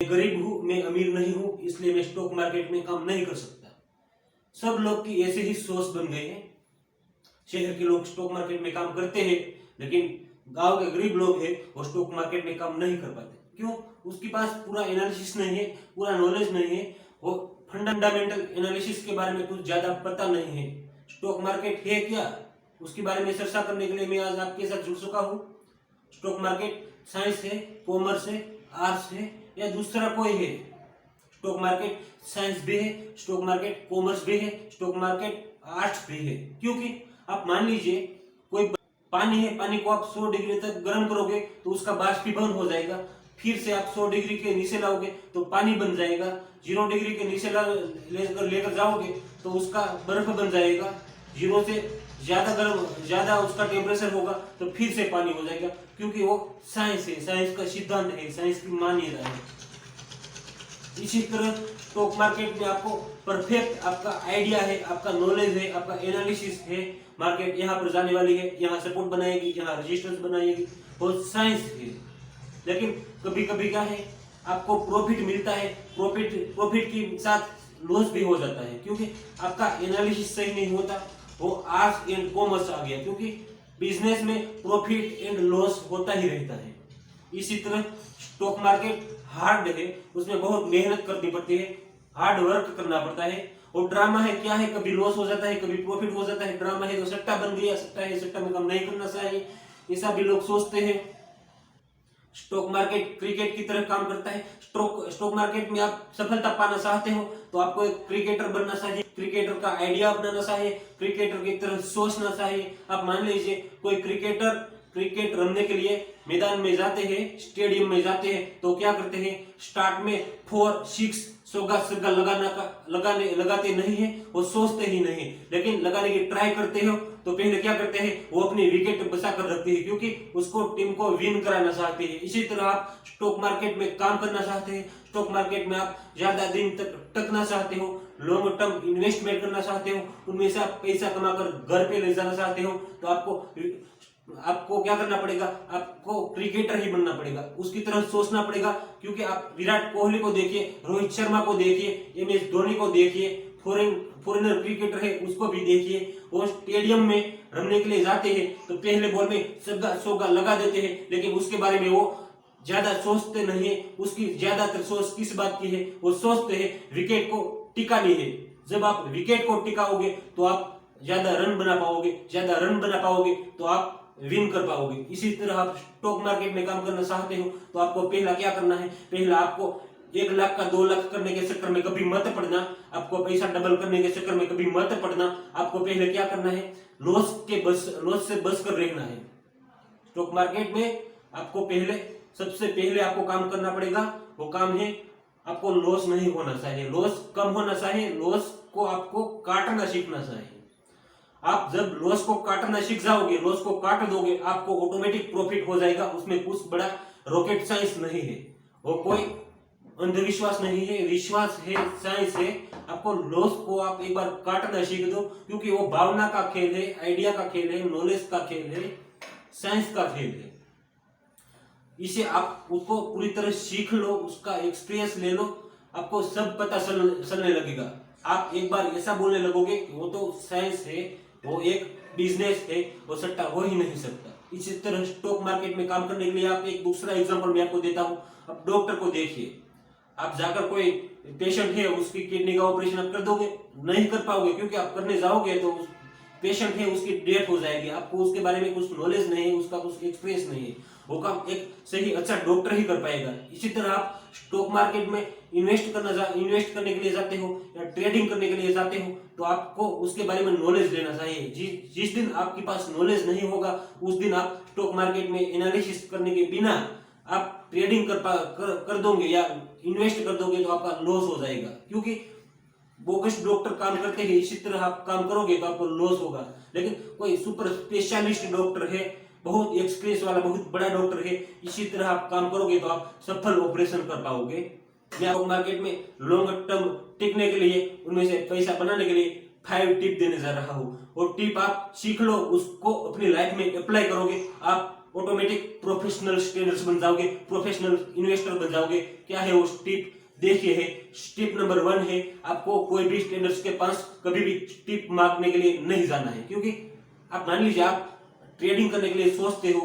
मैं गरीब हूँ, मैं अमीर नहीं हूँ, इसलिए मैं स्टॉक मार्केट में काम नहीं कर सकता। सब लोग की ऐसे ही सोच बन गए हैं। शहर के लोग स्टॉक मार्केट में काम करते हैं, लेकिन गांव के गरीब लोग हैं वो स्टॉक मार्केट में काम नहीं कर पाते। क्यों? उसके पास पूरा एनालिसिस नहीं है, पूरा नॉलेज नहीं है, वो फंडामेंटल एनालिसिस के बारे में कुछ ज्यादा पता नहीं है। स्टॉक मार्केट है क्या, उसके बारे में चर्चा करने के लिए मैं आज आपके साथ जुड़ चुका हूँ। स्टॉक मार्केट साइंस है, कॉमर्स है, आर्ट्स है या दूसरा कोई है? स्टॉक मार्केट साइंस भी है, स्टॉक मार्केट कॉमर्स भी है, स्टॉक मार्केट आर्ट्स भी है। क्योंकि आप मान लीजिए कोई पानी है, पानी को आप 100 डिग्री तक गर्म करोगे तो उसका बाष्पीभवन हो जाएगा। फिर से आप 100 डिग्री के नीचे लाओगे तो पानी बन जाएगा। 0 डिग्री के नीचे लेकर जाओगे तो उसका बर्फ बन जाएगा। 0 से ज्यादा उसका टेम्परेचर होगा तो फिर से पानी हो जाएगा। क्योंकि वो साइंस है, साइंस का सिद्धांत है, साइंस की मान्यता है। इसी तरह स्टॉक मार्केट में आपको परफेक्ट आपका आइडिया है, आपका नॉलेज है, आपका एनालिसिस है। मार्केट यहाँ पर जाने वाली है, यहाँ सपोर्ट बनाएगी, यहाँ रेजिस्टेंस बनाएगी, और साइंस है। लेकिन कभी कभी क्या है, आपको प्रॉफिट मिलता है, प्रॉफिट के साथ लॉस भी हो जाता है, क्योंकि आपका एनालिसिस सही नहीं होता। वो आर्ट्स एंड कॉमर्स आ गया, क्योंकि बिजनेस में प्रॉफिट एंड लॉस होता ही रहता है। इसी तरह स्टॉक मार्केट हार्ड है, उसमें बहुत मेहनत करनी पड़ती है, हार्ड वर्क करना पड़ता है। और ड्रामा है, क्या है, कभी लॉस हो जाता है, कभी प्रॉफिट हो जाता है। ड्रामा है तो सट्टा बन गया, सट्टा है, सट्टा में काम नहीं करना चाहिए, ऐसा भी लोग सोचते हैं। स्टॉक मार्केट क्रिकेट की तरह काम करता है। स्टॉक मार्केट में आप सफलता पाना चाहते हो तो आपको एक क्रिकेटर बनना चाहिए, क्रिकेटर का आइडिया अपनाना चाहिए, क्रिकेटर की तरह सोचना चाहिए। आप मान लीजिए कोई क्रिकेट रमने के लिए मैदान में जाते हैं, स्टेडियम में जाते हैं, तो क्या करते हैं, स्टार्ट में 4 6 छक्का लगाते नहीं है, वो सोचते ही नहीं, लेकिन लगाने की ट्राई करते हो तो पहले क्या करते हैं, वो अपनी विकेट बचा कर रखते हैं, क्योंकि उसको टीम को विन कराना चाहते हैं। इसी तरह आप स्टॉक मार्केट में काम करना चाहते हैं, स्टॉक मार्केट में आप ज्यादा दिन तक टकना चाहते हो, लॉन्ग टर्म इन्वेस्टमेंट करना चाहते हो, उनमें से आप पैसा कमाकर घर पे ले जाना चाहते हो, तो आपको क्या करना पड़ेगा, आपको क्रिकेटर ही बनना पड़ेगा, उसकी तरह सोचना पड़ेगा। क्योंकि आप विराट कोहली को देखिए, रोहित शर्मा को देखिए, MS धोनी को देखिए, फॉरेनर क्रिकेटर है उसको भी देखिए, वो स्टेडियम में रमने के लिए जाते हैं तो पहले बॉल में चौका लगा देते हैं, लेकिन उसके बारे में वो ज्यादा सोचते नहीं है। उसकी ज्यादातर सोच किस बात की है, वो सोचते हैं विकेट को टिकानी है। जब आप विकेट को टिकाओगे तो आप ज्यादा रन बना पाओगे, तो आप विन कर पाओगे। इसी तरह आप स्टॉक मार्केट में काम करना चाहते हो तो आपको पहला क्या करना है, पहला आपको 1 लाख का 2 लाख करने के चक्कर में कभी मत पड़ना, आपको पैसा डबल करने के चक्कर में कभी मत पड़ना। आपको पहले क्या करना है, लॉस से बच कर रहना है। स्टॉक मार्केट में आपको सबसे पहले आपको काम करना पड़ेगा, वो काम है आपको लॉस नहीं होना चाहिए, लॉस कम होना चाहिए, लॉस को आपको काटना सीखना चाहिए। आप जब लॉस को काटना सीख जाओगे, लॉस को काट दोगे, आपको ऑटोमेटिक प्रॉफिट हो जाएगा। उसमें कुछ बड़ा रॉकेट साइंस नहीं है, वो कोई अंधविश्वास नहीं है, विश्वास है, साइंस है। आपको लॉस को आप एक बार काटना सीख दो, क्योंकि वो भावना का खेल है, आइडिया का खेल है, नॉलेज का खेल है, साइंस का खेल है। इसे आप उसको पूरी तरह सीख लो, उसका एक्सपीरियंस ले लो, आपको सब पता चलने लगेगा। आप एक बार ऐसा बोलने लगोगे कि वो तो साइंस है, वो एक बिजनेस है, वो सट्टा हो ही नहीं सकता। इसी तरह स्टॉक मार्केट में काम करने के लिए आप एक दूसरा एग्जांपल मैं आपको देता हूँ। अब डॉक्टर को देखिए, आप जाकर कोई पेशेंट है उसकी किडनी का ऑपरेशन आप कर दोगे, नहीं कर पाओगे, क्योंकि आप करने जाओगे तो पेशेंट है उसकी डेथ हो जाएगी, आपको उसके बारे में कुछ नॉलेज नहीं है, उसका कुछ एक्सपीरियंस नहीं है, वो काम एक सही अच्छा डॉक्टर ही कर पाएगा। इसी तरह आप स्टॉक मार्केट में इन्वेस्ट करने के लिए जाते हो या ट्रेडिंग करने के लिए जाते हो तो आपको उसके बारे में नॉलेज लेना चाहिए। जिस दिन आपके पास नॉलेज नहीं होगा उस दिन आप स्टॉक मार्केट में एनालिसिस करने के बिना आप ट्रेडिंग कर दोगे या इन्वेस्ट कर दोगे तो आपका लॉस हो जाएगा, क्योंकि बोगस डॉक्टर काम करते हैं। इसी तरह आप काम करोगे तो आपको लॉस होगा। लेकिन कोई सुपर स्पेशलिस्ट डॉक्टर है, बहुत एक्सपीरियंस वाला बहुत बड़ा डॉक्टर है, इसी तरह आप काम करोगे तो आप सफल ऑपरेशन कर पाओगे। मैं स्टॉक मार्केट में लॉन्ग टर्म टिकने के लिए, उनमें से पैसा बनाने के लिए 5 टिप देने जा रहा हूँ। और टिप आप सीख लो, उसको अपनी लाइफ में अप्लाई करोगे, आप ऑटोमेटिक प्रोफेशनल ट्रेडर्स बन जाओगे, प्रोफेशनल इन्वेस्टर बन जाओगे। क्या है वो स्टेप देखिए है। स्टेप नंबर 1 है, आपको कोई भी ट्रेडर्स के पास कभी भी टिप मांगने के लिए नहीं जाना है, क्योंकि आप मान लीजिए आप ट्रेडिंग करने के लिए सोचते हो,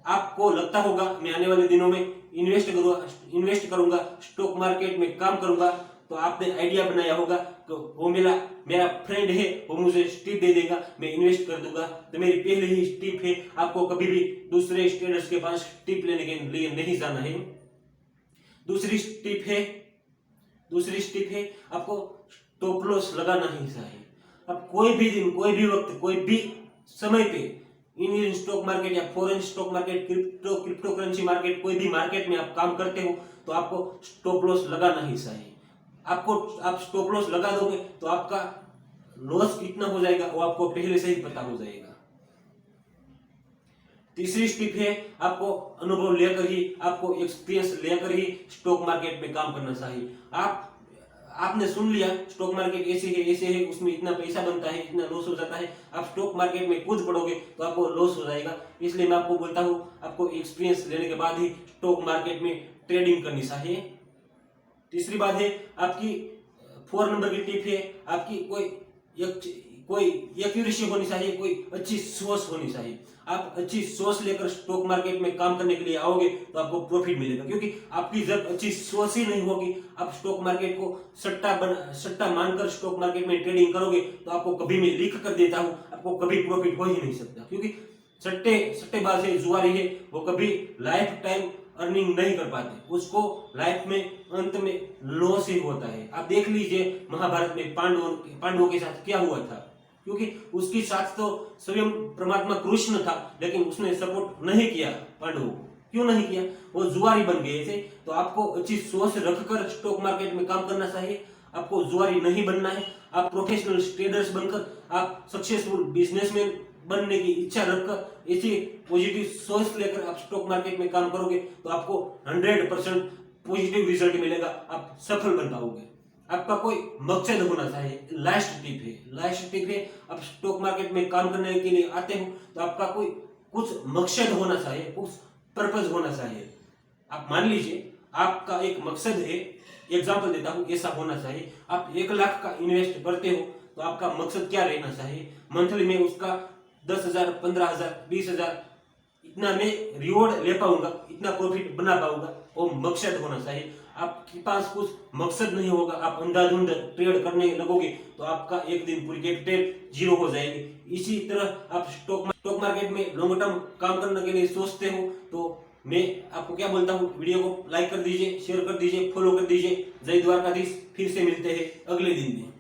आपको लगता होगा मैं आने वाले दिनों में इन्वेस्ट करूंगा, स्टॉक मार्केट में काम करूंगा, तो आपने आइडिया बनाया होगा तो वो मेरा फ्रेंड है, वो मुझे टिप दे देगा, मैं इन्वेस्ट कर दूंगा। तो मेरी पहले ही टिप है, आपको कभी भी दूसरे ट्रेडर्स के पास टिप लेने के लिए नहीं जाना है। दूसरी स्टेप है आपको स्टॉप लॉस लगाना ही चाहिए। अब कोई भी दिन, कोई भी वक्त, कोई भी समय पे इंडियन स्टॉक मार्केट या foreign stock market, crypto currency market, कोई भी मार्केट में आप काम करते हो तो आपको स्टॉप लॉस लगाना ही चाहिए। आप स्टॉप लॉस लगा दोगे तो आपका लॉस कितना हो जाएगा वो आपको पहले से ही पता हो जाएगा। तीसरी स्टेप है आपको अनुभव लेकर ही, आपको एक्सपीरियंस लेकर ही स्टॉक मार्केट में काम करना चाहिए। आपने सुन लिया स्टॉक मार्केट ऐसे है, उसमें इतना पैसा बनता है, इतना लॉस हो जाता है, आप स्टॉक मार्केट में कूद पड़ोगे तो आपको लॉस हो जाएगा। इसलिए मैं आपको बोलता हूँ आपको एक्सपीरियंस लेने के बाद ही स्टॉक मार्केट में ट्रेडिंग करनी चाहिए। तीसरी बात है आपकी 4 नंबर की टिप है, आपकी कोई एक्यूरेसी होनी चाहिए, कोई अच्छी सोच होनी चाहिए। आप अच्छी सोच लेकर स्टॉक मार्केट में काम करने के लिए आओगे तो आपको प्रॉफिट मिलेगा, क्योंकि आपकी जब अच्छी सोच ही नहीं होगी, आप स्टॉक मार्केट को सट्टा मानकर स्टॉक मार्केट में ट्रेडिंग करोगे तो आपको कभी, मैं लिख कर देता हूं, आपको कभी प्रॉफिट हो ही नहीं सकता, क्योंकि सट्टेबाज है, जुआरी है, वो कभी लाइफ टाइम अर्निंग नहीं कर पाते, उसको लाइफ में अंत में लॉस ही होता है। आप देख लीजिए महाभारत में पांडवों के साथ क्या हुआ था, क्योंकि उसके साथ तो स्वयं परमात्मा कृष्ण था, लेकिन उसने सपोर्ट नहीं किया पांडवों को। क्यों नहीं किया? वो जुआरी बन गए थे। तो आपको अच्छी सोच रखकर स्टॉक मार्केट में काम करना चाहिए, आपको जुआरी नहीं बनना है। आप प्रोफेशनल ट्रेडर्स बनकर, आप सक्सेसफुल बिजनेसमैन बनने की इच्छा रखकर, ऐसी पॉजिटिव सोच लेकर आप स्टॉक मार्केट में काम करोगे तो आपको 100% पॉजिटिव रिजल्ट मिलेगा, आप सफल बन पाओगे। आपका कोई मकसद होना चाहिए। लास्ट टिप है आप स्टॉक मार्केट में काम करने के लिए आते हो तो आपका कोई कुछ मकसद होना चाहिए, कुछ पर्पस होना चाहिए। आप मान लीजिए आपका एक मकसद है, एग्जांपल देता हूं, ऐसा होना चाहिए। आप 1 लाख का इन्वेस्ट करते हो तो आपका मकसद क्या रहना चाहिए? मंथली में उसका 10,000, 15,000, 20,000 इतना मैं रिवॉर्ड ले पाऊंगा, इतना प्रॉफिट बना पाऊंगा, वो मकसद होना चाहिए। आपके पास कुछ मकसद नहीं होगा, आप अंधाधुंध ट्रेड करने लगोगे तो आपका एक दिन पूरी कैपिटल जीरो हो जाएगी। इसी तरह आप स्टॉक मार्केट में लॉन्ग टर्म काम करने के लिए सोचते हो तो मैं आपको क्या बोलता हूँ, वीडियो को लाइक कर दीजिए, शेयर कर दीजिए, फॉलो कर दीजिए। जय द्वारकाधीश। फिर से मिलते हैं अगले दिन में।